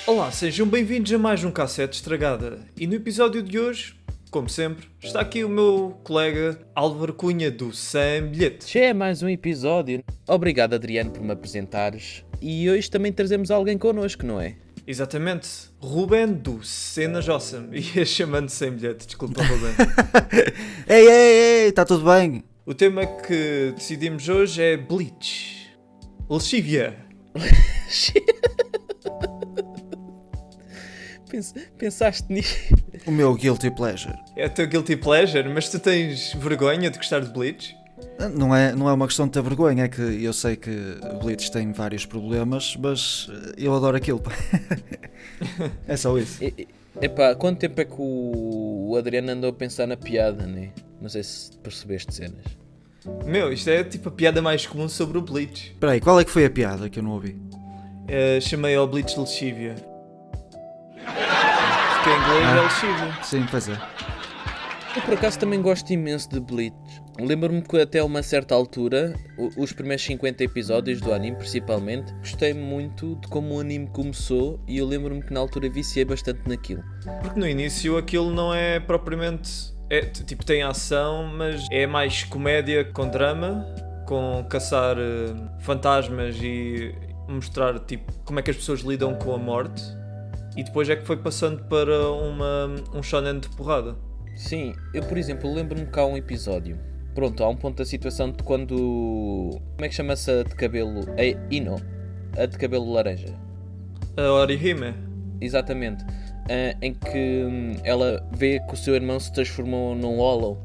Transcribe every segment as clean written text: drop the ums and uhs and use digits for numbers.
Olá, sejam bem-vindos a mais um Cassete Estragada. E no episódio de hoje, como sempre, está aqui o meu colega Álvaro Cunha do Sem Bilhete. Já é mais um episódio. Obrigado, Adriano, por me apresentares. E hoje também trazemos alguém connosco, não é? Exatamente, Ruben do Cenas Awesome. Ia chamando Sem Bilhete, desculpa, Ruben. Ei, está tudo bem? O tema que decidimos hoje é Bleach. Lexívia. Pensaste nisso? O meu guilty pleasure. É o teu guilty pleasure, mas tu tens vergonha de gostar de Bleach? Não é uma questão de ter vergonha, é que eu sei que Bleach tem vários problemas, mas eu adoro aquilo. É só isso. Epá, quanto tempo é que o Adriano andou a pensar na piada, né? Não sei se percebeste cenas. Meu, isto é tipo a piada mais comum sobre o Bleach. Espera aí, qual é que foi a piada que eu não ouvi? Chamei ao Bleach Lexívia. Porque em inglês é Lexívia. Sim, pois é. Eu por acaso também gosto imenso de Bleach. Lembro-me que até uma certa altura, os primeiros 50 episódios do anime principalmente, gostei muito de como o anime começou e eu lembro-me que na altura viciei bastante naquilo. Porque no início aquilo não é propriamente... tipo, tem ação, mas é mais comédia com drama, com caçar fantasmas e mostrar tipo, como é que as pessoas lidam com a morte. E depois é que foi passando para um shonen de porrada. Sim, eu por exemplo lembro-me que há um episódio. Pronto, há um ponto da situação de quando... Como é que chama-se a de cabelo... A Ino. A de cabelo laranja. A Orihime. Exatamente. Em que ela vê que o seu irmão se transformou num Hollow.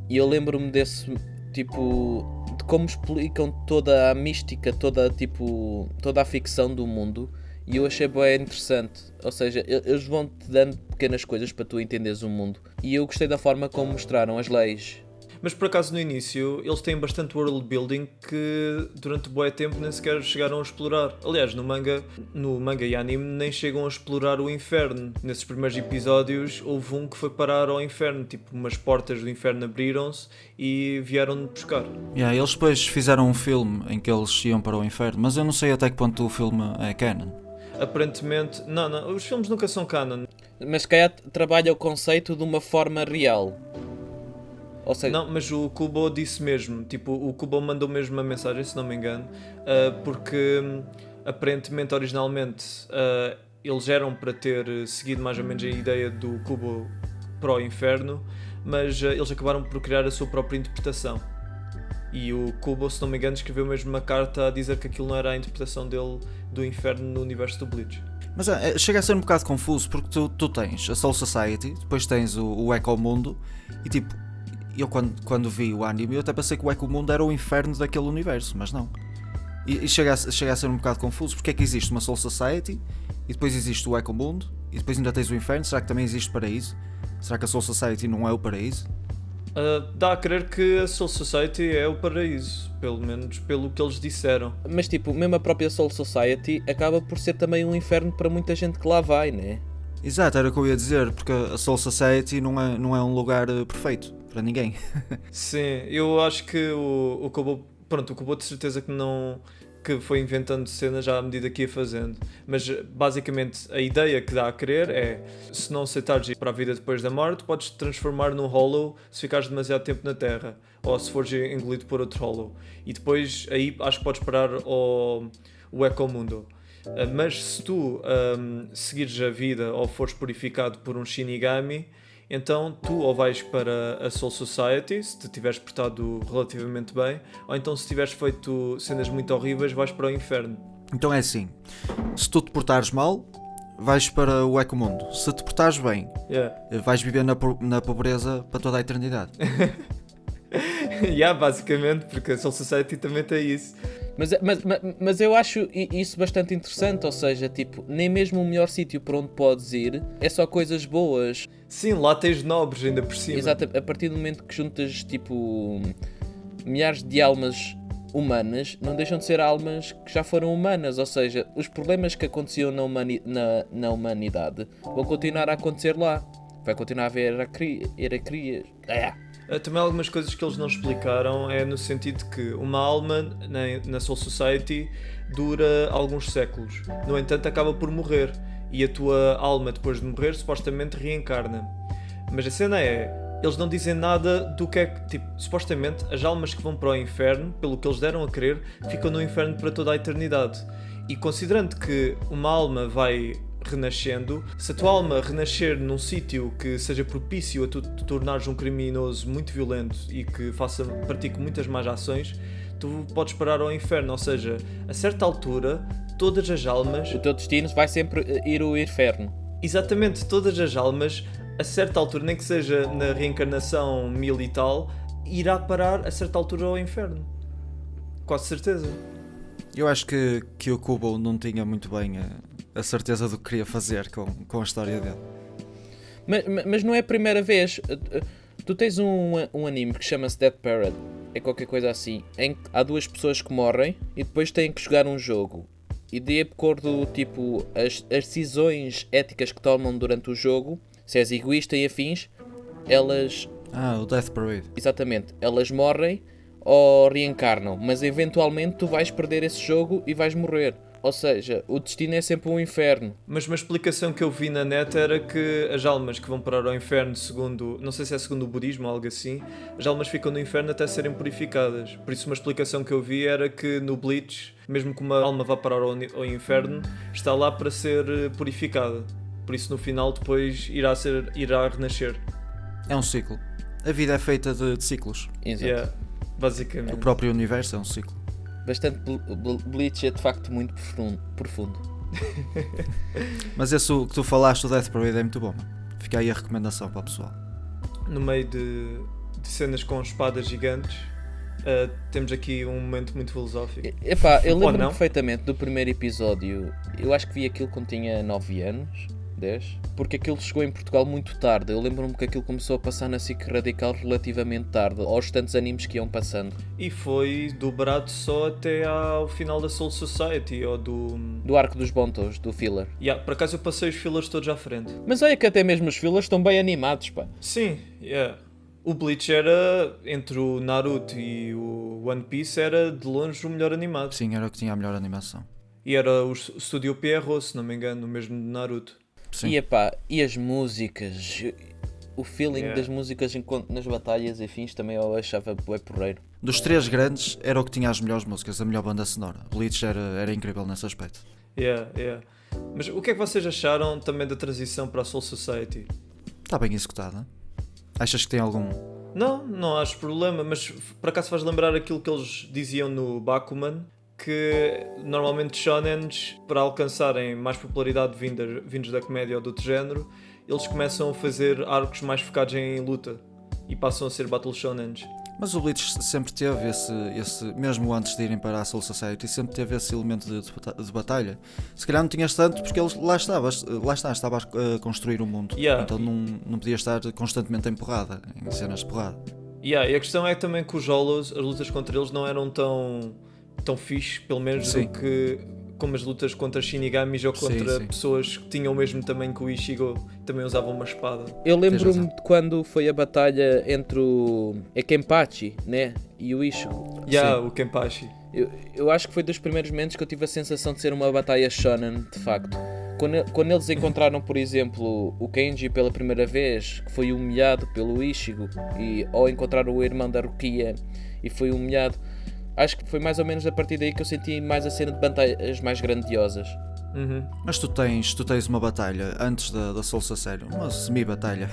E eu lembro-me desse tipo... De como explicam toda a mística, toda a ficção do mundo. E eu achei bem interessante. Ou seja, eles vão-te dando pequenas coisas para tu entenderes o mundo. E eu gostei da forma como mostraram as leis. Mas por acaso no início eles têm bastante world building que durante bué tempo nem sequer chegaram a explorar. Aliás, no manga e anime nem chegam a explorar o inferno. Nesses primeiros episódios houve um que foi parar ao inferno, tipo umas portas do inferno abriram-se e vieram-no buscar. Eles depois fizeram um filme em que eles iam para o inferno, mas eu não sei até que ponto o filme é canon. Aparentemente, não, os filmes nunca são canon. Mas se calhar trabalha o conceito de uma forma real. Ou seja... Não, mas o Kubo disse mesmo, tipo, o Kubo mandou mesmo uma mensagem, se não me engano, porque aparentemente, originalmente, eles eram para ter seguido mais ou menos a ideia do Kubo para o inferno, mas eles acabaram por criar a sua própria interpretação. E o Kubo, se não me engano, escreveu mesmo uma carta a dizer que aquilo não era a interpretação dele do inferno no universo do Bleach. Mas chega a ser um bocado confuso, porque tu tens a Soul Society, depois tens o Ecomundo, e tipo, eu quando vi o anime eu até pensei que o Ecomundo era o inferno daquele universo, mas não. E chega a ser um bocado confuso, porque é que existe uma Soul Society, e depois existe o Ecomundo, e depois ainda tens o inferno. Será que também existe paraíso? Será que a Soul Society não é o paraíso? Dá a crer que a Soul Society é o paraíso, pelo menos pelo que eles disseram. Mas tipo, mesmo a própria Soul Society acaba por ser também um inferno para muita gente que lá vai, né? Exato, era o que eu ia dizer, porque a Soul Society não é um lugar perfeito para ninguém. Sim, eu acho que o Kubo, pronto, o Kubo de certeza que foi inventando cenas já à medida que ia fazendo, mas basicamente a ideia que dá a querer é, se não aceitares ir para a vida depois da morte, podes te transformar num Hollow se ficares demasiado tempo na Terra, ou se fores engolido por outro Hollow, e depois aí acho que podes parar o Ecomundo. Mas se tu seguires a vida ou fores purificado por um Shinigami, então tu ou vais para a Soul Society, se te tiveres portado relativamente bem, ou então se tiveres feito cenas muito horríveis, vais para o inferno. Então é assim, se tu te portares mal, vais para o Ecomundo. Se te portares bem, vais viver na pobreza para toda a eternidade. Basicamente, porque a Soul Society também tem isso. Mas eu acho isso bastante interessante, ou seja, tipo, nem mesmo o melhor sítio para onde podes ir é só coisas boas. Sim, lá tens nobres ainda por cima. Exato, a partir do momento que juntas, tipo, milhares de almas humanas, não deixam de ser almas que já foram humanas, ou seja, os problemas que aconteciam na humanidade vão continuar a acontecer lá. Vai continuar a haver hierarquias. Também algumas coisas que eles não explicaram é no sentido que uma alma na Soul Society dura alguns séculos, no entanto acaba por morrer e a tua alma, depois de morrer, supostamente reencarna. Mas a cena é, eles não dizem nada do que é que, tipo, supostamente as almas que vão para o inferno, pelo que eles deram a crer, ficam no inferno para toda a eternidade. E considerando que uma alma vai renascendo, se a tua alma renascer num sítio que seja propício a tu te tornares um criminoso muito violento e que pratique muitas más ações, tu podes parar ao inferno. Ou seja, a certa altura, todas as almas... O teu destino vai sempre ir ao inferno. Exatamente, todas as almas, a certa altura, nem que seja na reencarnação 1000 e tal, irá parar a certa altura ao inferno. Quase certeza. Eu acho que o Kubo não tinha muito bem a certeza do que queria fazer com a história dele. Mas não é a primeira vez. Tu tens um anime que chama-se Dead Parade, é qualquer coisa assim, em que há duas pessoas que morrem e depois têm que jogar um jogo. E de acordo, tipo, as decisões éticas que tomam durante o jogo, se és egoísta e afins, elas... O Death Parade. Exatamente, elas morrem ou reencarnam, mas eventualmente tu vais perder esse jogo e vais morrer. Ou seja, o destino é sempre um inferno. Mas uma explicação que eu vi na net era que as almas que vão parar ao inferno, segundo, não sei se é segundo o budismo ou algo assim, as almas ficam no inferno até serem purificadas. Por isso uma explicação que eu vi era que no Bleach, mesmo que uma alma vá parar ao inferno, está lá para ser purificada. Por isso no final depois irá renascer. É um ciclo. A vida é feita de ciclos. Exato. Yeah, basicamente. O próprio universo é um ciclo. Bastante Bleach é de facto muito profundo. Mas esse o que tu falaste, o Death Parade, é muito bom, mano. Fica aí a recomendação para o pessoal. No meio de cenas com espadas gigantes, temos aqui um momento muito filosófico. Epá, eu Ou lembro-me não? perfeitamente do primeiro episódio. Eu acho que vi aquilo quando tinha 9 anos, 10, porque aquilo chegou em Portugal muito tarde. Eu lembro-me que aquilo começou a passar na SIC Radical relativamente tarde, aos tantos animes que iam passando. E foi dobrado só até ao final da Soul Society ou do... Do arco dos Bontos, do filler. Yeah, por acaso eu passei os fillers todos à frente. Mas olha que até mesmo os fillers estão bem animados, pá. Sim, yeah. O Bleach era, entre o Naruto e o One Piece, era de longe o melhor animado. Sim, era o que tinha a melhor animação. E era o Studio Pierrot, se não me engano, o mesmo de Naruto. Sim. E epá, e as músicas, o feeling Yeah. das músicas nas batalhas e fins também eu achava bué porreiro. Dos três grandes, era o que tinha as melhores músicas, a melhor banda sonora. Bleach era incrível nesse aspecto. Yeah, yeah. Mas o que é que vocês acharam também da transição para a Soul Society? Está bem executado, não? Achas que tem algum... Não acho problema, mas por acaso faz lembrar aquilo que eles diziam no Bakuman, que normalmente shonens, para alcançarem mais popularidade vindos da comédia ou do outro género, eles começam a fazer arcos mais focados em luta e passam a ser battle shonens. Mas o Bleach sempre teve esse, mesmo antes de irem para a Soul Society, sempre teve esse elemento de batalha. Se calhar não tinhas tanto porque ele lá estava a construir o mundo. Yeah. Então não podia estar constantemente em porrada, em cenas de porrada. Yeah, e a questão é também que os Hollows, as lutas contra eles não eram tão fixe, pelo menos, Sim. do que como as lutas contra Shinigamis ou contra Sim. pessoas que tinham o mesmo tamanho que o Ichigo, também usavam uma espada. Eu lembro-me razão. de quando foi a batalha entre o Kenpachi, né, e o Ichigo. Yeah, Sim. o Kenpachi. Eu acho que foi dos primeiros momentos que eu tive a sensação de ser uma batalha shonen, de facto. Quando eles encontraram, por exemplo, o Kenji pela primeira vez, que foi humilhado pelo Ichigo, ou encontraram o irmão da Rukia e foi humilhado, acho que foi mais ou menos a partir daí que eu senti mais a cena de batalhas mais grandiosas. Uhum. Mas tu tens uma batalha antes da Soul Society, uma semi-batalha,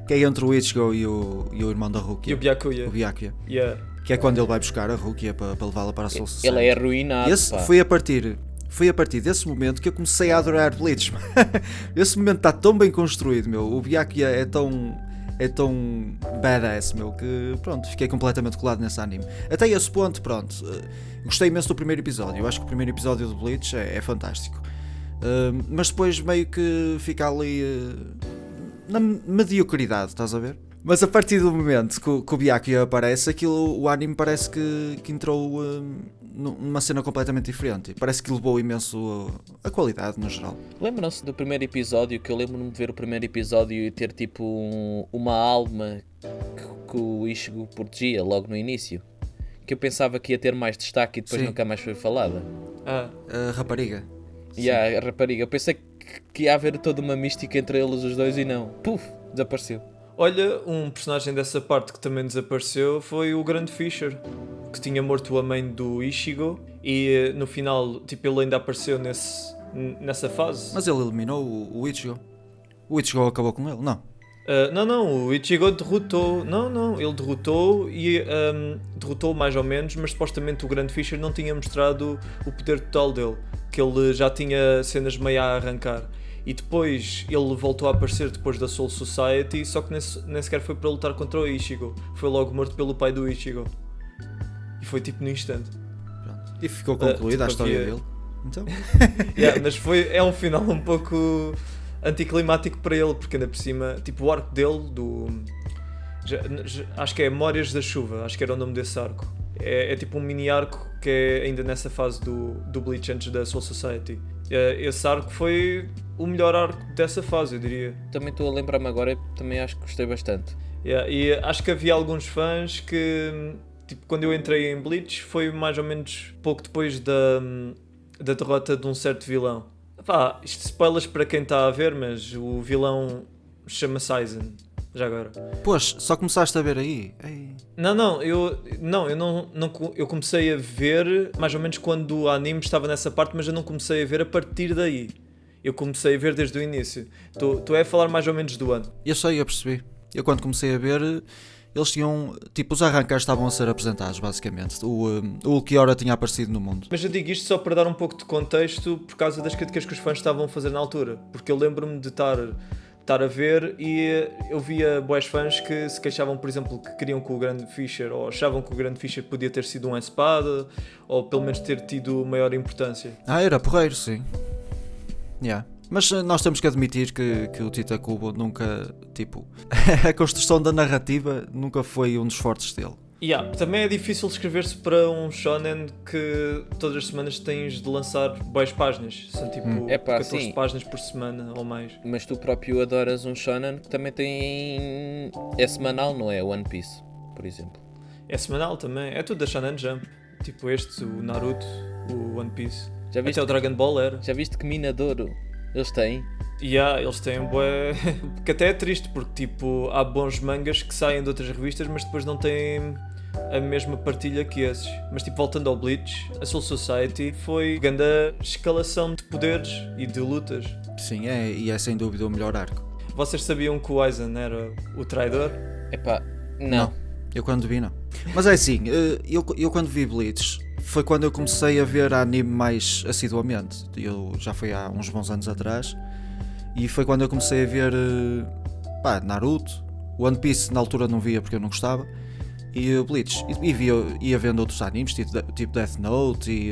que é entre o Ichigo e o irmão da Rukia. E o Byakuya. O Byakuya. Yeah. Que é quando ele vai buscar a Rukia para levá-la para a Soul Society. Ele é arruinado, Esse pá. foi a partir desse momento que eu comecei a adorar Bleach. Esse momento está tão bem construído, meu. O Byakuya é tão badass, meu, que pronto, fiquei completamente colado nesse anime. Até esse ponto, pronto, gostei imenso do primeiro episódio. Eu acho que o primeiro episódio do Bleach é fantástico. Mas depois meio que fica ali na mediocridade, estás a ver? Mas a partir do momento que o Byakuya aparece, o anime parece que entrou numa cena completamente diferente. Parece que elevou imenso a qualidade no geral. Lembram-se do primeiro episódio, que eu lembro-me de ver o primeiro episódio e ter tipo uma alma que o Ichigo protegia logo no início? Que eu pensava que ia ter mais destaque e depois Sim. nunca mais foi falada. Ah, A rapariga. E a rapariga, eu pensei que ia haver toda uma mística entre eles os dois e não. Puf, desapareceu. Olha, um personagem dessa parte que também desapareceu foi o Grande Fisher, que tinha morto a mãe do Ichigo e no final, tipo, ele ainda apareceu nessa fase. Mas ele eliminou o Ichigo. O Ichigo acabou com ele, não. Não, o Ichigo derrotou. Não, ele derrotou e derrotou mais ou menos, mas supostamente o Grande Fisher não tinha mostrado o poder total dele, que ele já tinha cenas meio a arrancar. E depois ele voltou a aparecer depois da Soul Society, só que nem sequer foi para lutar contra o Ichigo. Foi logo morto pelo pai do Ichigo. E foi tipo no instante. Pronto. E ficou concluída a história dele. Então? Mas é um final um pouco anticlimático para ele, porque ainda por cima, tipo o arco dele, acho que é Memórias da Chuva, acho que era o nome desse arco. É tipo um mini arco que é ainda nessa fase do Bleach antes da Soul Society. Esse arco foi o melhor arco dessa fase, eu diria. Também estou a lembrar-me agora e também acho que gostei bastante. E acho que havia alguns fãs que, tipo, quando eu entrei em Bleach, foi mais ou menos pouco depois da derrota de um certo vilão. Pá, isto spoilers para quem está a ver, mas o vilão chama-se Aizen, já agora. Pois, só começaste a ver aí? Ei. Eu comecei a ver mais ou menos quando o anime estava nessa parte, mas eu não comecei a ver a partir daí. Eu comecei a ver desde o início. Tu é a falar mais ou menos do ano. Eu percebi. Eu quando comecei a ver, eles tinham, tipo, os arrancares estavam a ser apresentados, basicamente. O Ulquiorra tinha aparecido no mundo. Mas eu digo isto só para dar um pouco de contexto por causa das críticas que os fãs estavam a fazer na altura. Porque eu lembro-me de estar a ver e eu via bués fãs que se queixavam, por exemplo, que queriam que o Grande Fisher, ou achavam que o Grande Fisher podia ter sido uma espada, ou pelo menos ter tido maior importância. Era porreiro, sim. Mas nós temos que admitir que o Tita Kubo nunca, tipo, a construção da narrativa nunca foi um dos fortes dele. Também é difícil escrever-se para um shonen que todas as semanas tens de lançar boas páginas. São tipo 14 páginas por semana ou mais. Mas tu próprio adoras um shonen que também tem... é semanal, não é? One Piece, por exemplo. É semanal também. É tudo da Shonen Jump. Tipo o Naruto, o One Piece. Até o Dragon Ball era. Já viste que Minadouro eles têm? Eles têm bué... que até é triste, porque tipo, há bons mangas que saem de outras revistas, mas depois não têm a mesma partilha que esses. Mas tipo, voltando ao Bleach, a Soul Society foi grande escalação de poderes e de lutas. Sim, e é sem dúvida o melhor arco. Vocês sabiam que o Aizen era o traidor? Não. Eu quando vi, não. Mas é assim, eu quando vi Bleach, foi quando eu comecei a ver anime mais assiduamente. Eu já foi há uns bons anos atrás. E foi quando eu comecei a ver Naruto. One Piece na altura não via porque eu não gostava. E Bleach. E ia vendo outros animes, tipo Death Note e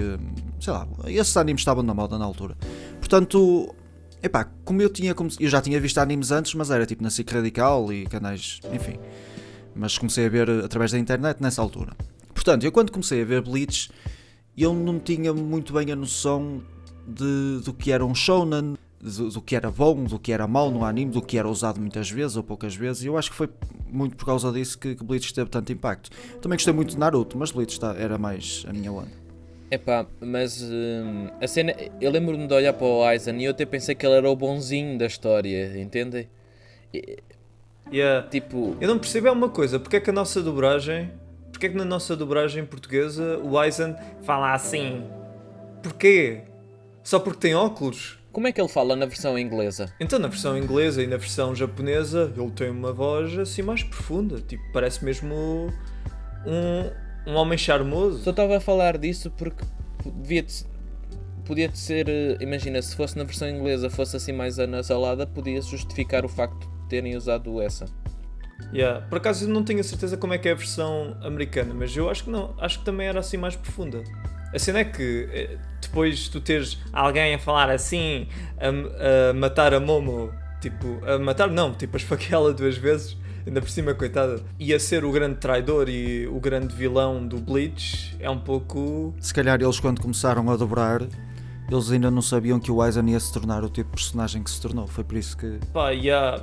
sei lá. Esses animes estavam na moda na altura. Portanto, como eu já tinha visto animes antes, mas era tipo na SIC Radical e canais, enfim. Mas comecei a ver através da internet nessa altura. Portanto, eu quando comecei a ver Bleach, eu não tinha muito bem a noção do que era um shounen, do que era bom, do que era mau no anime, do que era usado muitas vezes ou poucas vezes. E eu acho que foi muito por causa disso que Bleach teve tanto impacto. Também gostei muito de Naruto, mas Bleach era mais a minha onda. Mas a cena... Eu lembro-me de olhar para o Aizen e eu até pensei que ele era o bonzinho da história, entendem? Tipo... Eu não percebo uma coisa, porque é que na nossa dublagem portuguesa o Aizen fala assim? Porquê? Só porque tem óculos? Como é que ele fala na versão inglesa? Então na versão inglesa e na versão japonesa ele tem uma voz assim mais profunda, tipo, parece mesmo um homem charmoso. Só estava a falar disso porque podia ser, imagina, se fosse na versão inglesa fosse assim mais anasalada, podia justificar o facto de terem usado essa. Por acaso eu não tenho a certeza como é que é a versão americana, mas eu acho que não, acho que também era assim mais profunda. A cena é que depois tu teres alguém a falar assim, a matar a Momo, tipo, a esfaqueá-la 2 vezes, ainda por cima, coitada, e a ser o grande traidor e o grande vilão do Bleach, é um pouco... Se calhar eles quando começaram a dobrar, eles ainda não sabiam que o Aizen ia se tornar o tipo de personagem que se tornou, foi por isso que...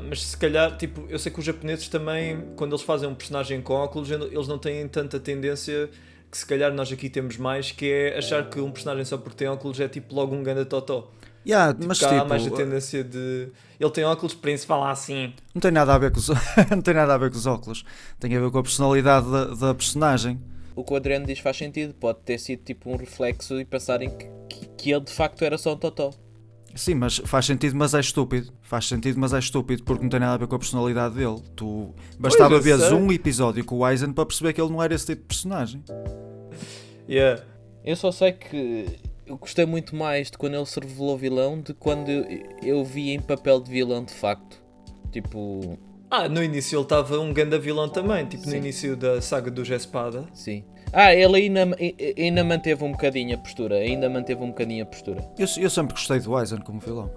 Mas se calhar, tipo, eu sei que os japoneses também, quando eles fazem um personagem com óculos, eles não têm tanta tendência... que se calhar nós aqui temos mais, que é achar que um personagem só porque tem óculos é tipo logo um ganda totó. Mas Que há tipo, mais a tendência de... Ele tem óculos, por isso fala assim. não tem nada a ver com os, não tem nada a ver com os óculos. Tem a ver com a personalidade da personagem. O que o Adriano diz faz sentido, pode ter sido tipo um reflexo e pensarem que ele de facto era só um totó. Sim, mas faz sentido, mas é estúpido. Faz sentido, mas é estúpido porque não tem nada a ver com a personalidade dele. Tu bastava eu veres sei. um episódio com o Aizen para perceber que ele não era esse tipo de personagem. Yeah. Eu só sei que eu gostei muito mais de quando ele se revelou vilão de quando eu vi em papel de vilão de facto. Tipo, No início ele estava um ganda vilão também, tipo no Sim. início da saga do G-Espada. sim. Ele ainda manteve um bocadinho a postura. Eu sempre gostei do Aizen como vilão.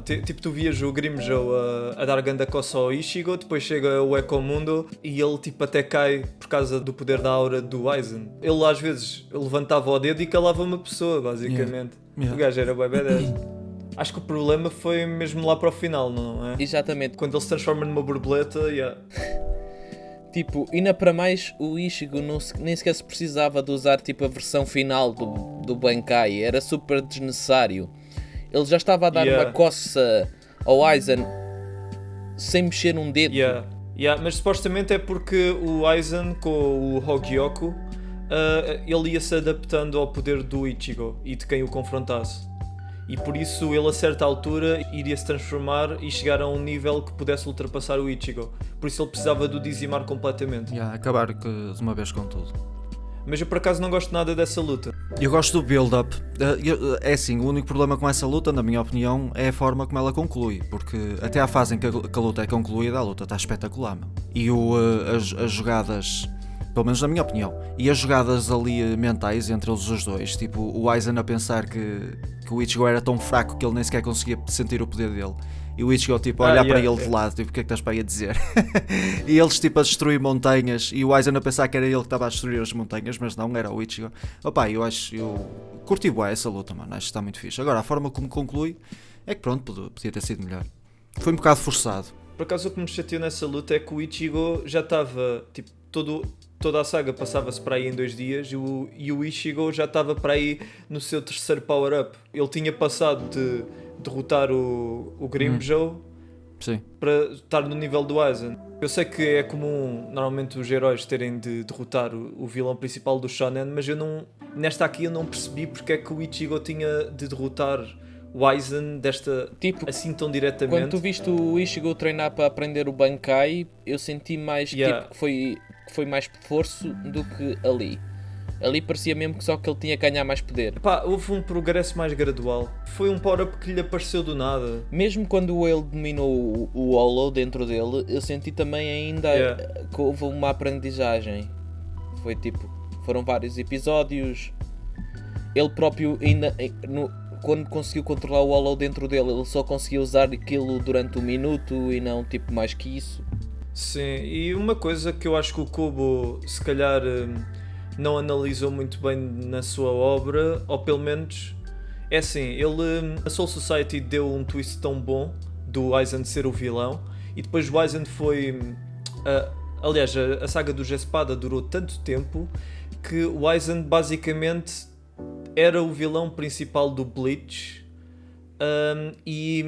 Tipo, tu vias o Grimmjow a dar ganda coça ao Ichigo, depois chega o Ecomundo e ele tipo até cai por causa do poder da aura do Aizen. Ele às vezes levantava o dedo e calava uma pessoa, basicamente. Yeah. O gajo era bué badass. Acho que o problema foi mesmo lá para o final, não é? Exatamente. Quando ele se transforma numa borboleta, Tipo, ainda para mais o Ichigo nem sequer se precisava de usar tipo a versão final do Bankai. Era super desnecessário. Ele já estava a dar uma coça ao Aizen sem mexer um dedo. Mas supostamente é porque o Aizen com o Hogyoku ele ia se adaptando ao poder do Ichigo e de quem o confrontasse. E por isso ele a certa altura iria se transformar e chegar a um nível que pudesse ultrapassar o Ichigo. Por isso ele precisava do dizimar completamente. Acabar de uma vez com tudo. Mas eu por acaso não gosto nada dessa luta. Eu gosto do build-up. É assim, o único problema com essa luta, na minha opinião, é a forma como ela conclui. Porque até à fase em que a luta é concluída, a luta está espetacular, meu. E as jogadas, pelo menos na minha opinião, e as jogadas ali mentais entre eles os dois, tipo o Aizen a pensar que o Ichigo era tão fraco que ele nem sequer conseguia sentir o poder dele. E o Ichigo tipo a olhar para ele de lado, tipo, o que é que estás para aí a dizer? E eles tipo a destruir montanhas e o Aizen a pensar que era ele que estava a destruir as montanhas, mas não, era o Ichigo. Eu curti bué essa luta, mano, acho que está muito fixe. Agora, a forma como conclui é que pronto, podia ter sido melhor. Foi um bocado forçado. Por acaso o que me chateou nessa luta é que o Ichigo já estava, tipo, toda a saga passava-se para aí em 2 dias e o Ichigo já estava para aí no seu terceiro power-up. Ele tinha passado de derrotar o Grimmjow Sim. para estar no nível do Aizen. Eu sei que é comum normalmente os heróis terem de derrotar o vilão principal do Shonen, mas nesta aqui eu não percebi porque é que o Ichigo tinha de derrotar o Aizen Tipo, assim tão diretamente. quando tu viste o Ichigo treinar para aprender o Bankai, eu senti mais tipo, que foi mais esforço do que ali. Ali parecia mesmo que só que ele tinha que ganhar mais poder. Houve um progresso mais gradual. Foi um power-up que lhe apareceu do nada. Mesmo quando ele dominou o Hollow dentro dele, eu senti também ainda que houve uma aprendizagem. Foi tipo, foram vários episódios. Ele próprio ainda, quando conseguiu controlar o Hollow dentro dele, ele só conseguiu usar aquilo durante 1 minuto e não tipo mais que isso. Sim, e uma coisa que eu acho que o Kubo se calhar não analisou muito bem na sua obra, ou pelo menos é assim, a Soul Society deu um twist tão bom do Aizen ser o vilão e depois o Aizen foi aliás, a saga do G-Espada durou tanto tempo que o Aizen basicamente era o vilão principal do Bleach e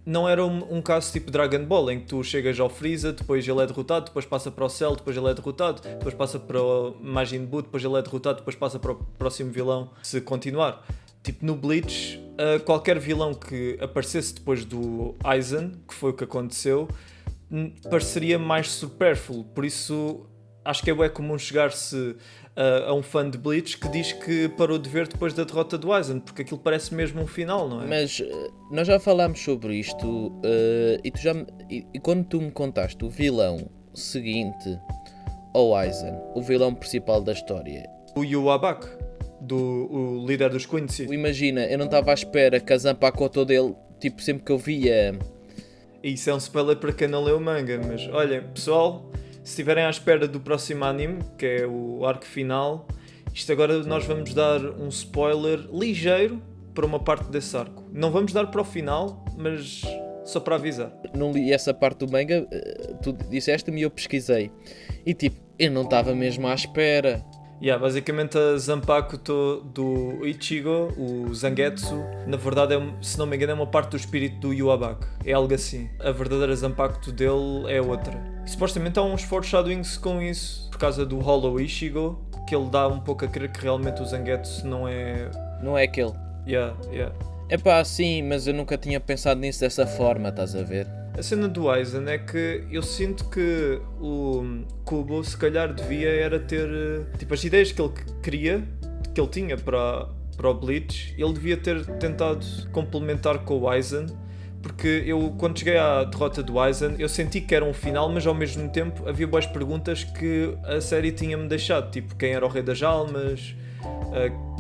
não era um caso tipo Dragon Ball, em que tu chegas ao Freeza, depois ele é derrotado, depois passa para o Cell, depois ele é derrotado, depois passa para o Majin Buu, depois ele é derrotado, depois passa para o próximo vilão, se continuar. Tipo, no Bleach, qualquer vilão que aparecesse depois do Aizen, que foi o que aconteceu, pareceria mais supérfluo. Por isso, acho que é bem comum chegar-se a um fã de Bleach que diz que parou de ver depois da derrota do Aizen, porque aquilo parece mesmo um final, não é? Mas nós já falámos sobre isto e quando tu me contaste o vilão seguinte ao Aizen, o vilão principal da história, O Yubabak, o líder dos Quincy. imagina, eu não estava à espera que a Zanpakuto dele, tipo, sempre que eu via... Isso é um spoiler para quem não leu o manga, mas olhem, pessoal, se estiverem à espera do próximo anime, que é o arco final, isto agora nós vamos dar um spoiler ligeiro para uma parte desse arco. Não vamos dar para o final, mas só para avisar. Não li essa parte do manga, tu disseste-me e eu pesquisei. E tipo, eu não estava mesmo à espera. Yeah, basicamente a Zanpakuto do Ichigo, o Zangetsu, na verdade, se não me engano, é uma parte do espírito do Yubaba. É algo assim. A verdadeira Zanpakuto dele é outra. E supostamente há uns foreshadowings com isso, por causa do Hollow Ichigo, que ele dá um pouco a crer que realmente o Zangetsu não é... Não é aquele. Yeah. Epá, sim, mas eu nunca tinha pensado nisso dessa forma, estás a ver? A cena do Aizen é que eu sinto que o Kubo se calhar devia era ter tipo as ideias que ele queria, que ele tinha para o Bleach, ele devia ter tentado complementar com o Aizen, porque eu quando cheguei à derrota do Aizen eu senti que era um final, mas ao mesmo tempo havia boas perguntas que a série tinha-me deixado, tipo quem era o Rei das Almas,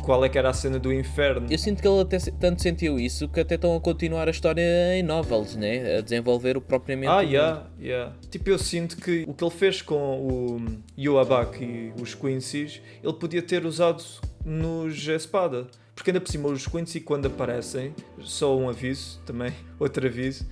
qual é que era a cena do inferno. Eu sinto que ele até tanto sentiu isso que até estão a continuar a história em novels, né? A desenvolver o propriamente. Yeah. Tipo, eu sinto que o que ele fez com o Yubaba e os Quincy's, ele podia ter usado nos Espada. Porque ainda por cima, os Quincy quando aparecem, só um aviso também, outro aviso,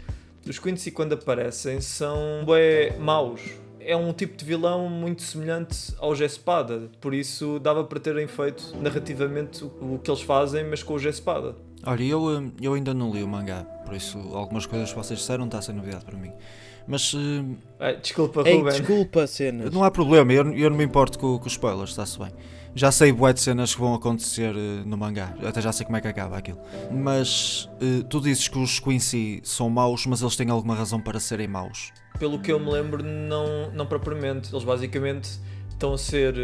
os Quincy quando aparecem são bué maus. É um tipo de vilão muito semelhante aos Espada, por isso dava para terem feito narrativamente o que eles fazem, mas com os Espada. Olha, eu ainda não li o mangá, por isso algumas coisas que vocês disseram está a ser novidade para mim. Mas Desculpa, Ei, Ruben. desculpa, cenas. não há problema, eu não me importo com os spoilers, está-se bem. Já sei bué de cenas que vão acontecer no mangá, até já sei como é que acaba aquilo. Mas tu dizes que os Quincy são maus, mas eles têm alguma razão para serem maus. Pelo que eu me lembro, não propriamente. Eles basicamente estão a ser...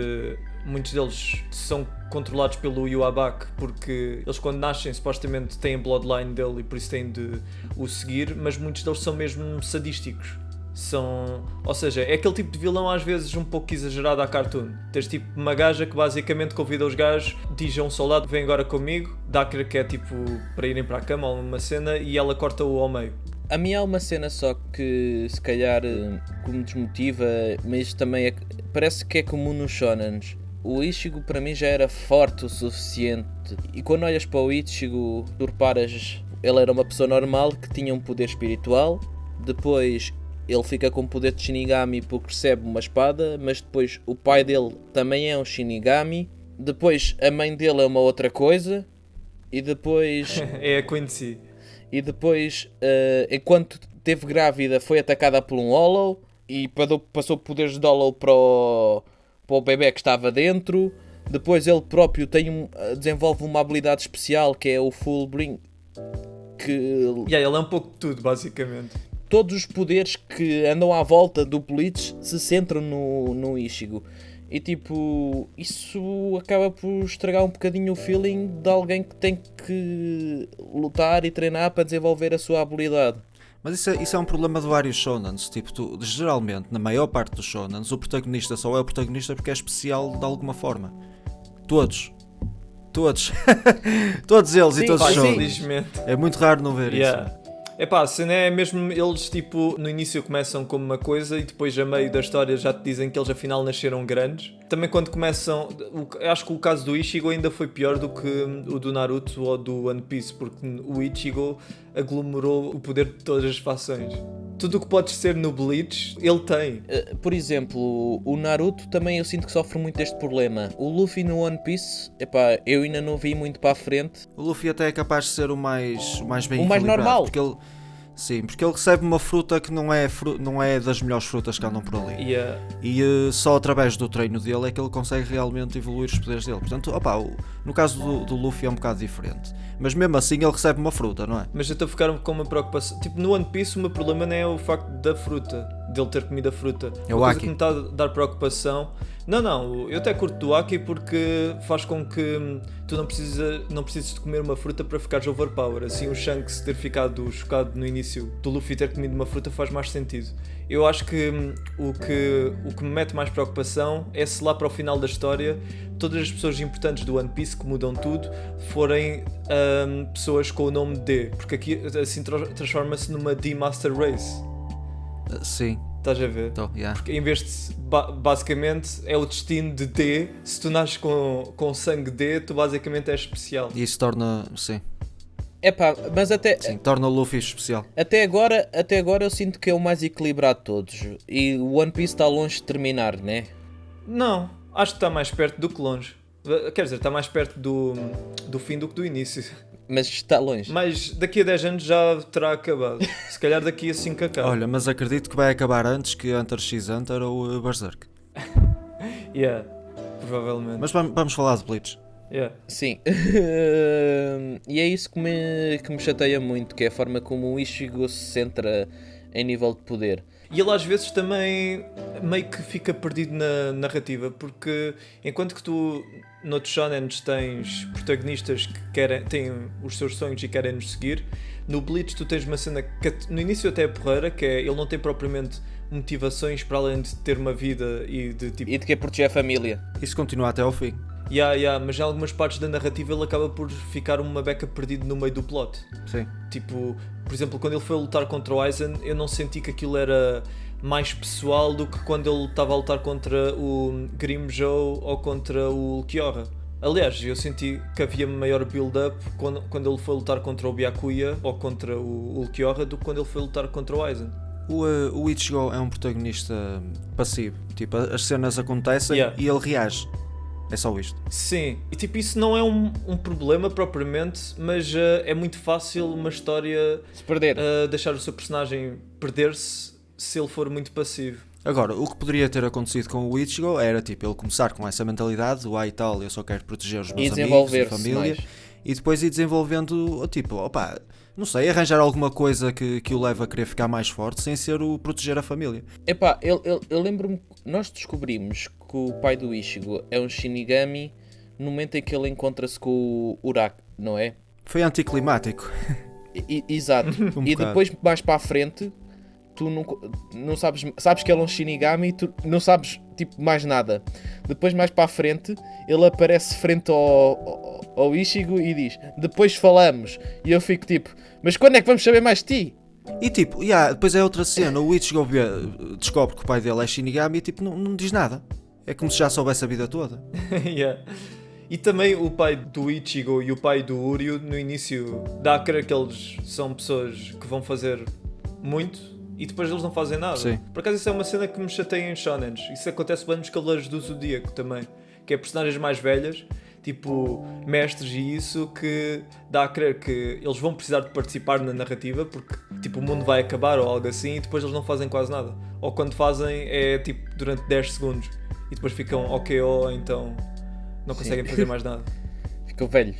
muitos deles são controlados pelo Yubaba, porque eles quando nascem supostamente têm a bloodline dele e por isso têm de o seguir, mas muitos deles são mesmo sadísticos. Ou seja, é aquele tipo de vilão às vezes um pouco exagerado à cartoon. Tens tipo uma gaja que basicamente convida os gajos, diz a um soldado, vem agora comigo, dá a crer que é tipo para irem para a cama ou uma cena e ela corta-o ao meio. A mim há uma cena só que se calhar que me desmotiva, mas também parece que é comum nos shonens. O Ichigo para mim já era forte o suficiente e quando olhas para o Ichigo, tu reparas, ele era uma pessoa normal que tinha um poder espiritual, depois ele fica com o poder de Shinigami porque recebe uma espada, mas depois o pai dele também é um Shinigami, depois a mãe dele é uma outra coisa e depois... É a Quincy. E depois, enquanto esteve grávida, foi atacada por um Hollow e passou poderes de Hollow para o bebê que estava dentro. Depois ele próprio desenvolve uma habilidade especial que é o Full Bring. Ele é um pouco de tudo, basicamente. Todos os poderes que andam à volta do Bleach se centram no Ichigo. E tipo, isso acaba por estragar um bocadinho o feeling de alguém que tem que lutar e treinar para desenvolver a sua habilidade. Mas isso é um problema de vários shonens. Tipo, geralmente, na maior parte dos shonens, o protagonista só é o protagonista porque é especial de alguma forma. Todos. Todos eles. Sim, e todos os shonens. Infelizmente. É muito raro não ver isso. Epá, a cena é mesmo eles tipo no início começam como uma coisa e depois a meio da história já te dizem que eles afinal nasceram grandes. Também quando começam, acho que o caso do Ichigo ainda foi pior do que o do Naruto ou do One Piece, porque o Ichigo aglomerou o poder de todas as fações. Tudo o que podes ser no Bleach, ele tem. Por exemplo, o Naruto também eu sinto que sofre muito deste problema. O Luffy no One Piece, epá, eu ainda não vi muito para a frente. O Luffy até é capaz de ser o mais bem O mais equilibrado, normal. Porque ele recebe uma fruta que não é das melhores frutas que andam por ali. E só através do treino dele é que ele consegue realmente evoluir os poderes dele. Portanto, no caso do Luffy é um bocado diferente. Mas mesmo assim ele recebe uma fruta, não é? Mas eu estou a ficar com uma preocupação. Tipo, no One Piece o meu problema não é o facto da fruta, dele ter comido a fruta. É o Uma coisa Aki. que me está a dar preocupação. Não, eu até curto do Aki porque faz com que tu não precises de comer uma fruta para ficares overpower. Assim o Shanks ter ficado chocado no início do Luffy ter comido uma fruta faz mais sentido. Eu acho que o que me mete mais preocupação é se lá para o final da história todas as pessoas importantes do One Piece que mudam tudo forem pessoas com o nome D, porque aqui assim transforma-se numa D-Master Race. Sim. Estás a ver? Então, yeah. Porque em vez de basicamente é o destino de D, se tu nasces com sangue D, tu basicamente és especial. E isso torna, sim, Epá, mas torna o Luffy especial. até agora eu sinto que é o mais equilibrado de todos. E o One Piece está longe de terminar, né? Não, Acho que está mais perto do que longe. Quer dizer, está mais perto do fim do que do início. Mas está longe. Mas daqui a 10 anos já terá acabado. Se calhar daqui a 5 acaba. Olha, mas acredito que vai acabar antes que Hunter x Hunter ou Berserk. Yeah, provavelmente. Mas vamos falar de Bleach. Yeah. Sim. E é isso que me chateia muito, que é a forma como o Ichigo se centra em nível de poder. E ele às vezes também meio que fica perdido na narrativa, porque enquanto que tu noutros shonens tens protagonistas que têm os seus sonhos e querem nos seguir, no Bleach tu tens uma cena que no início até é porreira, que é ele não tem propriamente motivações para além de ter uma vida e de tipo... E de que é proteger a família. Isso continua até ao fim. Mas em algumas partes da narrativa ele acaba por ficar uma beca perdido no meio do plot. Sim. Tipo, por exemplo, quando ele foi lutar contra o Aizen, eu não senti que aquilo era mais pessoal do que quando ele estava a lutar contra o Grimmjow ou contra o Ulquiorra. Aliás, eu senti que havia maior build-up quando ele foi lutar contra o Byakuya ou contra o Ulquiorra do que quando ele foi lutar contra o Aizen. O Ichigo é um protagonista passivo. Tipo, as cenas acontecem e ele reage. É só isto. Sim, e tipo, isso não é um problema propriamente, mas é muito fácil uma história Se perder. Deixar o seu personagem perder-se se ele for muito passivo. Agora, o que poderia ter acontecido com o Ichigo era tipo ele começar com essa mentalidade, o ai tal, eu só quero proteger os meus amigos e família, mais. e depois ir desenvolvendo, tipo, opá, não sei, arranjar alguma coisa que o leve a querer ficar mais forte sem ser o proteger a família. Epá, eu lembro-me, nós descobrimos que o pai do Ichigo é um Shinigami no momento em que ele encontra-se com o Uraki, não é? Foi anticlimático. Exato. E depois, mais para a frente, tu não sabes que ele é um Shinigami e tu não sabes tipo mais nada. Depois, mais para a frente, ele aparece frente ao Ichigo e diz: depois falamos. E eu fico tipo: mas quando é que vamos saber mais de ti? E tipo, depois é outra cena, o Ichigo descobre que o pai dele é Shinigami e tipo, não diz nada. É como se já soubesse a vida toda. Yeah. E também o pai do Ichigo e o pai do Uryu no início dá a crer que eles são pessoas que vão fazer muito e depois eles não fazem nada. Sim. Por acaso isso é uma cena que me chateia em shonens. Isso acontece bem nos Cavaleiros do Zodíaco também, que é personagens mais velhas, tipo mestres e isso, que dá a crer que eles vão precisar de participar na narrativa porque tipo o mundo vai acabar ou algo assim e depois eles não fazem quase nada. Ou quando fazem é tipo durante 10 segundos e depois ficam ok ou então não conseguem fazer mais nada. Ficam velhos,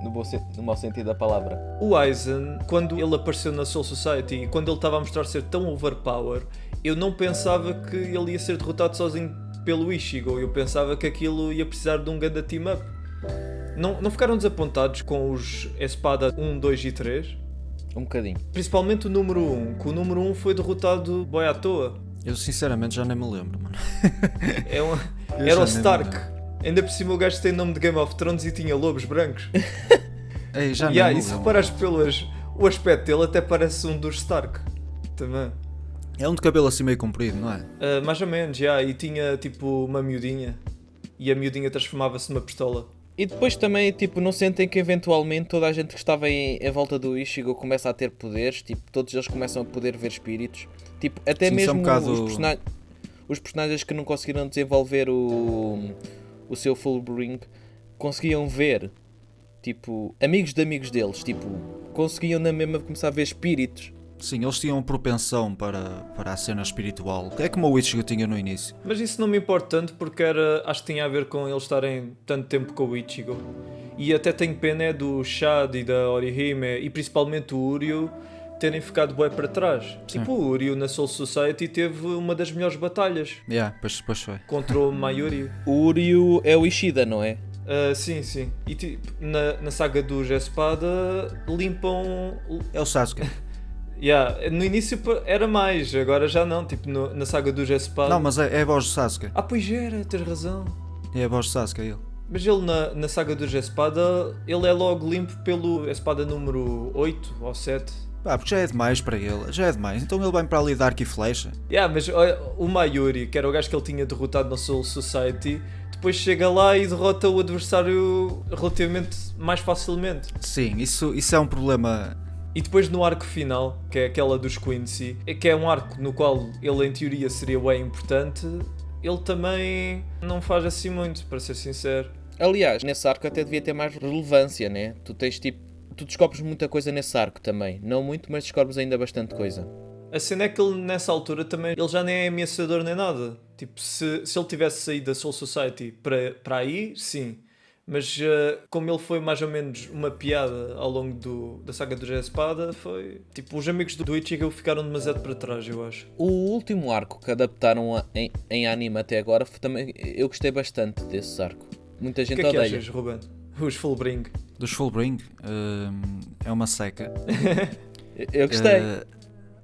no mau sentido da palavra. O Aizen, quando ele apareceu na Soul Society e quando ele estava a mostrar ser tão overpower, eu não pensava que ele ia ser derrotado sozinho pelo Ichigo. Eu pensava que aquilo ia precisar de um grande team-up. Não ficaram desapontados com os Espada 1, 2 e 3? Um bocadinho. Principalmente o número 1, que o número 1 foi derrotado boi à toa. Eu sinceramente já nem me lembro, mano. Era o Stark. Ainda por cima o gajo tem nome de Game of Thrones e tinha lobos brancos. Ei, já nem me E se lembro. reparares o aspecto dele até parece um dos Stark. Também. É um de cabelo assim meio comprido, não é? Mais ou menos, e tinha tipo uma miudinha. E a miudinha transformava-se numa pistola. E depois também, tipo, não sentem que eventualmente toda a gente que estava em volta do Ichigo começa a ter poderes, tipo, todos eles começam a poder ver espíritos. Tipo, até Sim, mesmo um bocado... os personagens que não conseguiram desenvolver o seu Fullbring conseguiam ver, tipo, amigos de amigos deles, tipo, conseguiam na mesma começar a ver espíritos. Sim, eles tinham propensão para a cena espiritual. É como o Ichigo tinha no início. Mas isso não me importa tanto porque acho que tinha a ver com eles estarem tanto tempo com o Ichigo. E até tenho pena do Shad e da Orihime e principalmente o Uryu terem ficado bué para trás. Sim. Tipo, o Uryu na Soul Society teve uma das melhores batalhas Pois foi. contra o Mayuri. O Uryu é o Ishida, não é? Sim. E tipo, na saga dos Espada limpam... É o Sasuke. No início era mais, agora já não. Tipo, na saga dos Espada... Não, mas é a voz do Sasuke. Pois era, tens razão. É a voz do Sasuke, é ele. Mas ele na saga dos Espada, ele é logo limpo pelo Espada número 8 ou 7. Porque já é demais para ele, já é demais. Então ele vai para ali dar arco e flecha. Mas o Mayuri, que era o gajo que ele tinha derrotado na Soul Society, depois chega lá e derrota o adversário relativamente mais facilmente. Sim, isso é um problema. E depois no arco final, que é aquela dos Quincy, que é um arco no qual ele em teoria seria bem importante, ele também não faz assim muito, para ser sincero. Aliás, nesse arco até devia ter mais relevância, né? Tu descobres muita coisa nesse arco também. Não muito, mas descobres ainda bastante coisa. A cena é que ele, nessa altura, também ele já nem é ameaçador nem nada. Tipo, se ele tivesse saído da Soul Society para aí, sim. Mas como ele foi mais ou menos uma piada ao longo da saga do Jé Espada, foi... Tipo, os amigos do Ichigo ficaram demasiado para trás, eu acho. O último arco que adaptaram em anime até agora, também eu gostei bastante desse arco. Muita O gente que é que odeia. achas, Ruben? Os Fullbring. Dos Fullbring, é uma seca. Eu gostei.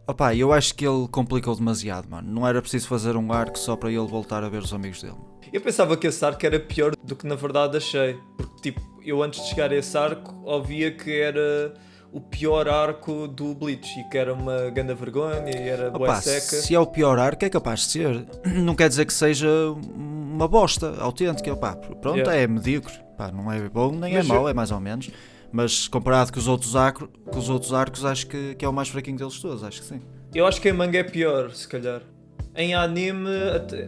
Opa, eu acho que ele complicou demasiado, mano. Não era preciso fazer um arco só para ele voltar a ver os amigos dele. Eu pensava que esse arco era pior do que na verdade achei. Porque, tipo, eu antes de chegar a esse arco, ouvia que era o pior arco do Bleach e que era uma grande vergonha e era bué Opa, seca. se é o pior arco, é capaz de ser. Não quer dizer que seja uma bosta autêntica. Opa, pronto, Yeah. é medíocre. Pá, não é bom nem Mas é mau, é mais ou menos. Mas comparado com os outros arcos, acho que é o mais fraquinho deles todos, acho que sim. Eu acho que em manga é pior, se calhar. Em anime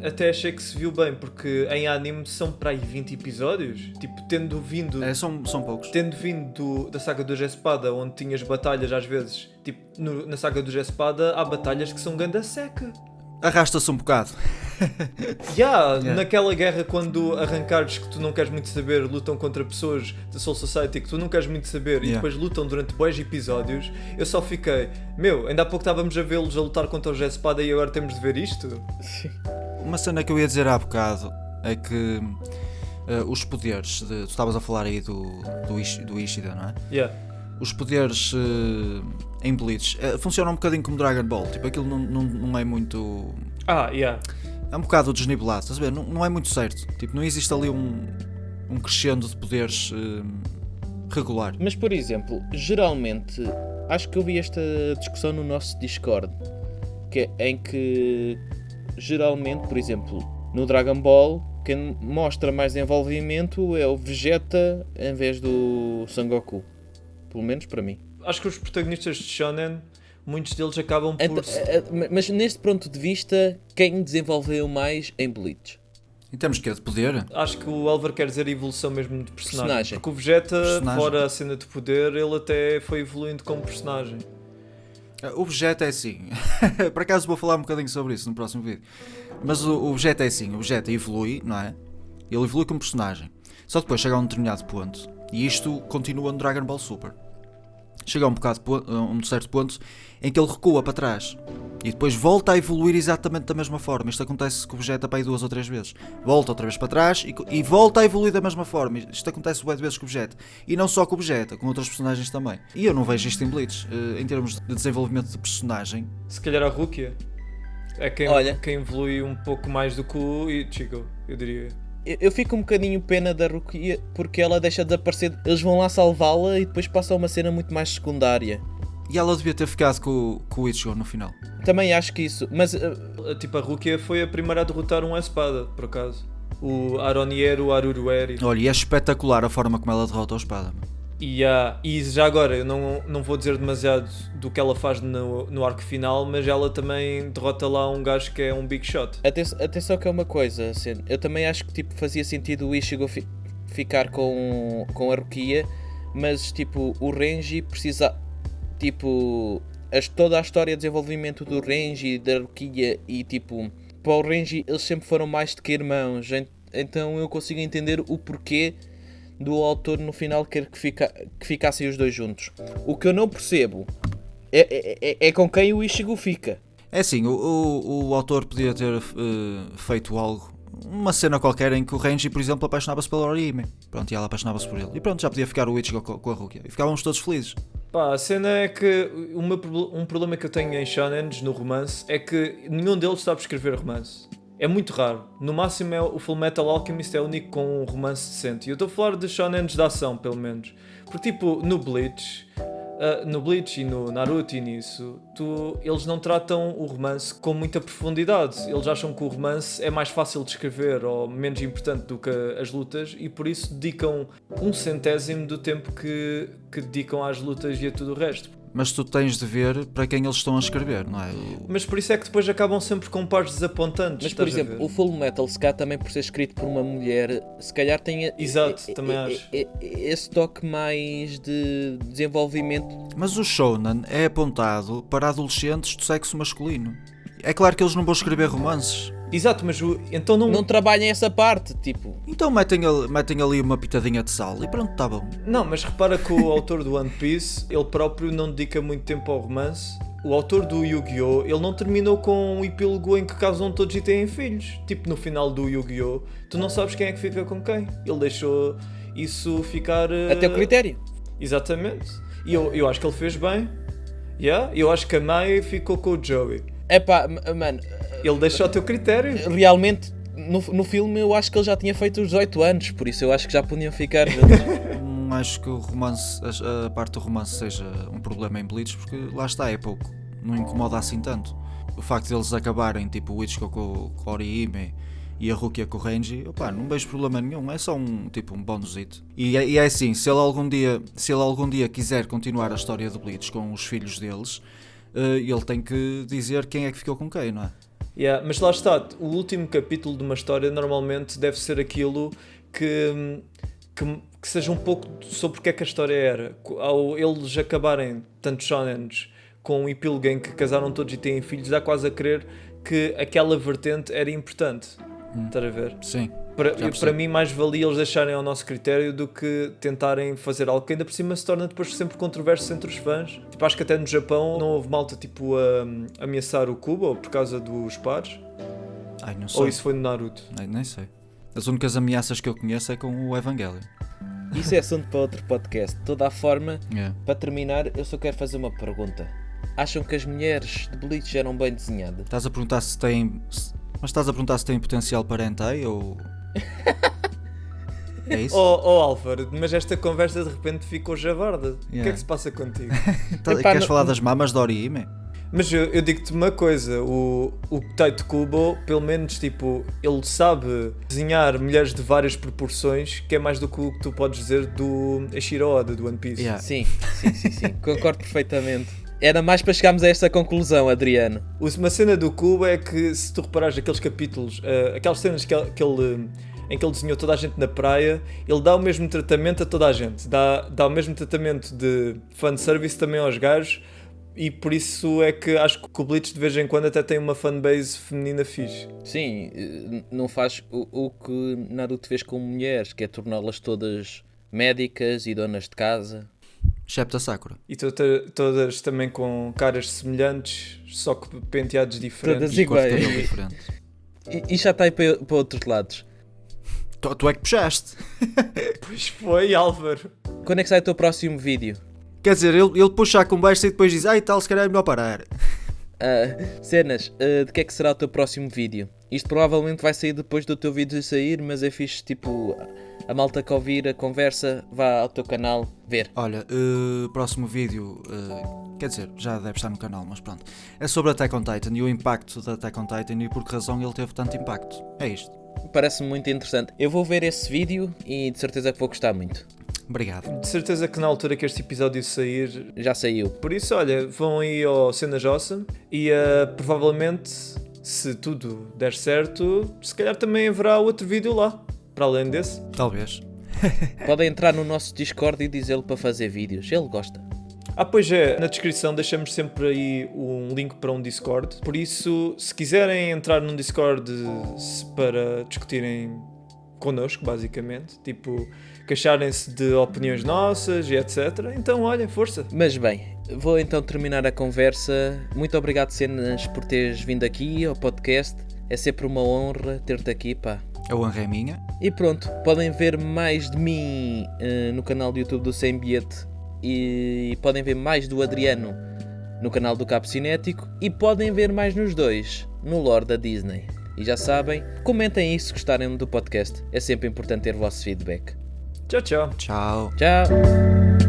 até achei que se viu bem, porque em anime são para aí 20 episódios. Tipo, tendo vindo São poucos. da saga do Espada, onde tinhas batalhas às vezes. Tipo, na saga do Espada há batalhas que são ganda seca. Arrasta-se um bocado. Yeah. Naquela guerra quando arrancares que tu não queres muito saber, lutam contra pessoas da Soul Society que tu não queres muito saber e depois lutam durante bons episódios, eu só fiquei, ainda há pouco estávamos a vê-los a lutar contra o Jé Espada e agora temos de ver isto? Uma cena que eu ia dizer há bocado é que os poderes, tu estavas a falar aí do Ishida, não é? Yeah. Os poderes em Bleach funcionam um bocadinho como Dragon Ball, tipo, aquilo não é muito... Yeah. É um bocado desnivelado, estás a ver? Não é muito certo, tipo, não existe ali um crescendo de poderes regular. Mas, por exemplo, geralmente, acho que eu vi esta discussão no nosso Discord, em que, geralmente, por exemplo, no Dragon Ball, quem mostra mais envolvimento é o Vegeta em vez do Sangoku. Pelo menos para mim. Acho que os protagonistas de Shonen, muitos deles acabam por... Mas neste ponto de vista, quem desenvolveu mais em Bleach? Em termos de poder, Acho que o Elver quer dizer a evolução mesmo de personagem. Porque o Vegeta, fora a cena de poder, ele até foi evoluindo como personagem. o Vegeta é assim. Por acaso vou falar um bocadinho sobre isso no próximo vídeo. Mas o Vegeta é assim, o Vegeta evolui, não é? Ele evolui como personagem. Só depois chega a um determinado ponto. E isto continua no Dragon Ball Super. Chega a um certo ponto em que ele recua para trás. E depois volta a evoluir exatamente da mesma forma. Isto acontece com o Vegeta para aí 2 ou 3 vezes. Volta outra vez para trás e volta a evoluir da mesma forma. Isto acontece várias vezes com o Vegeta. E não só com o Vegeta, com outros personagens também. E eu não vejo isto em Bleach. Em termos de desenvolvimento de personagem. Se calhar a Rukia é quem evolui um pouco mais do que o Ichigo, eu diria. Eu fico um bocadinho pena da Rukia porque ela deixa de aparecer. Eles vão lá salvá-la e depois passa a uma cena muito mais secundária. E ela devia ter ficado com o Ichigo no final. Também acho que isso, mas... Tipo, a Rukia foi a primeira a derrotar um espada, por acaso. O Aroniero Arurueri. Olha, e é espetacular a forma como ela derrota a espada. E já agora, eu não vou dizer demasiado do que ela faz no arco final, mas ela também derrota lá um gajo que é um big shot. Atenção que é uma coisa, assim, eu também acho que tipo, fazia sentido o Ichigo ficar com a Rukia, mas tipo, o Renji precisa... Tipo, toda a história de desenvolvimento do Renji e da Rukia e tipo, para o Renji eles sempre foram mais do que irmãos, então eu consigo entender o porquê do autor no final quer que ficassem os dois juntos. O que eu não percebo é com quem o Ichigo fica. É assim, o autor podia ter feito algo, uma cena qualquer em que o Renji, por exemplo, apaixonava-se pela Orihime. Pronto, e ela apaixonava-se por ele. E pronto, já podia ficar o Ichigo com a Rukia. E ficávamos todos felizes. Pá, a cena é que um problema que eu tenho em shonens, no romance, é que nenhum deles sabe escrever romance. É muito raro. No máximo o Fullmetal Alchemist é o único com um romance decente. E eu estou a falar de shonens de ação, pelo menos. Porque tipo, no Bleach e no Naruto e nisso, eles não tratam o romance com muita profundidade. Eles acham que o romance é mais fácil de escrever ou menos importante do que as lutas e por isso dedicam 1/100 do tempo que dedicam às lutas e a tudo o resto. mas tu tens de ver para quem eles estão a escrever, não é? Mas por isso é que depois acabam sempre com pares desapontantes. Mas, por estás a exemplo, ver? o Full Metal, se calhar também por ser escrito por uma mulher, se calhar tem Exato, também acho. esse toque mais de desenvolvimento. Mas o shounen é apontado para adolescentes do sexo masculino. É claro que eles não vão escrever romances. Exato, mas então não. Não trabalhem essa parte, tipo... Então metem ali uma pitadinha de sal e pronto, tá bom. Não, mas repara que o autor do One Piece, ele próprio não dedica muito tempo ao romance. O autor do Yu-Gi-Oh! Ele não terminou com um epílogo em que casam todos e têm filhos. Tipo, no final do Yu-Gi-Oh! Tu não sabes quem é que fica com quem. Ele deixou isso ficar... Até o critério. Exatamente. E eu acho que ele fez bem. Yeah? Eu acho que a Mai ficou com o Joey. Epá, mano, Ele deixou o teu critério. realmente, no filme eu acho que ele já tinha feito os 18 anos, por isso eu acho que já podiam ficar juntos. Não acho que o romance, a parte do romance seja um problema em Bleach, porque lá está, é pouco. Não incomoda assim tanto. O facto de eles acabarem, tipo o Ichigo com o Orihime e a Rukia com o Renji, opá, não vejo problema nenhum, é só um bonusito. E é assim, se ele algum dia quiser continuar a história de Bleach com os filhos deles, ele tem que dizer quem é que ficou com quem, não é? Yeah, mas lá está, o último capítulo de uma história normalmente deve ser aquilo que seja um pouco sobre o que é que a história era. Ao eles acabarem, tantos shonens, com um epílogo em que casaram todos e têm filhos, dá quase a crer que aquela vertente era importante. Estás a ver? Sim. Para mim, mais valia eles deixarem ao nosso critério do que tentarem fazer algo que ainda por cima se torna depois sempre controverso entre os fãs. Tipo, acho que até no Japão não houve malta tipo a ameaçar o Kubo por causa dos pares. Ai, não sei. Ou isso foi no Naruto. Nem sei. As únicas ameaças que eu conheço é com o Evangelion. Isso é assunto para outro podcast. De toda a forma, Yeah. para terminar, eu só quero fazer uma pergunta. Acham que as mulheres de Bleach eram bem desenhadas? Estás a perguntar se tem... Mas estás a perguntar se tem potencial para hentai ou... É isso? Oh Álvaro, mas esta conversa de repente ficou javarda. O que é Yeah. que se passa contigo? Epá, Queres não- falar das mamas de Orihime? Mas eu digo-te uma coisa, o Taito Kubo, pelo menos, tipo, ele sabe desenhar mulheres de várias proporções, que é mais do que o que tu podes dizer do Eiichiro Oda, do One Piece. Yeah. Sim. Concordo perfeitamente. Era mais para chegarmos a esta conclusão, Adriano. Uma cena do Kubo é que, se tu reparares aqueles capítulos, aquelas cenas em que ele desenhou toda a gente na praia, ele dá o mesmo tratamento a toda a gente. Dá o mesmo tratamento de fanservice também aos gajos, e por isso é que acho que o Bleach de vez em quando até tem uma fanbase feminina fixe. Sim, não faz o que Naruto fez com mulheres, que é torná-las todas médicas e donas de casa. Excepto a Sakura. E todas também com caras semelhantes, só que penteados diferentes. Todas E cor de iguais. cabelo diferente. E já está aí para outros lados. Tu é que puxaste. Pois foi, Álvaro. Quando é que sai o teu próximo vídeo? Quer dizer, ele puxa a conversa e depois diz, ai tal, se calhar é melhor parar. Cenas, de que é que será o teu próximo vídeo? Isto provavelmente vai sair depois do teu vídeo sair, mas é fixe, tipo, a malta que ouvir a conversa, vá ao teu canal ver. Olha, próximo vídeo, quer dizer, já deve estar no canal, mas pronto. É sobre Attack on Titan e o impacto da Attack on Titan e por que razão ele teve tanto impacto. É isto. Parece-me muito interessante. Eu vou ver esse vídeo e de certeza que vou gostar muito. Obrigado. De certeza que na altura que este episódio sair. Já saiu. Por isso, olha, vão aí ao Cenas Awesome e provavelmente, se tudo der certo, se calhar também haverá outro vídeo lá, para além desse. Talvez. Podem entrar no nosso Discord e dizer-lhe para fazer vídeos. Ele gosta. Pois é, na descrição deixamos sempre aí um link para um Discord. Por isso, se quiserem entrar num Discord para discutirem connosco, basicamente, tipo, queixarem-se de opiniões nossas e etc. Então, olha, força. Mas bem, vou então terminar a conversa. Muito obrigado, Cenas, por teres vindo aqui ao podcast. É sempre uma honra ter-te aqui, pá. A honra é minha. E pronto, podem ver mais de mim no canal do YouTube do Sem Bilhete e podem ver mais do Adriano no canal do Cabo Cinético e podem ver mais nos dois no Lore da Disney. E já sabem, comentem aí se gostarem do podcast. É sempre importante ter o vosso feedback. Tchau, tchau. Tchau. Tchau!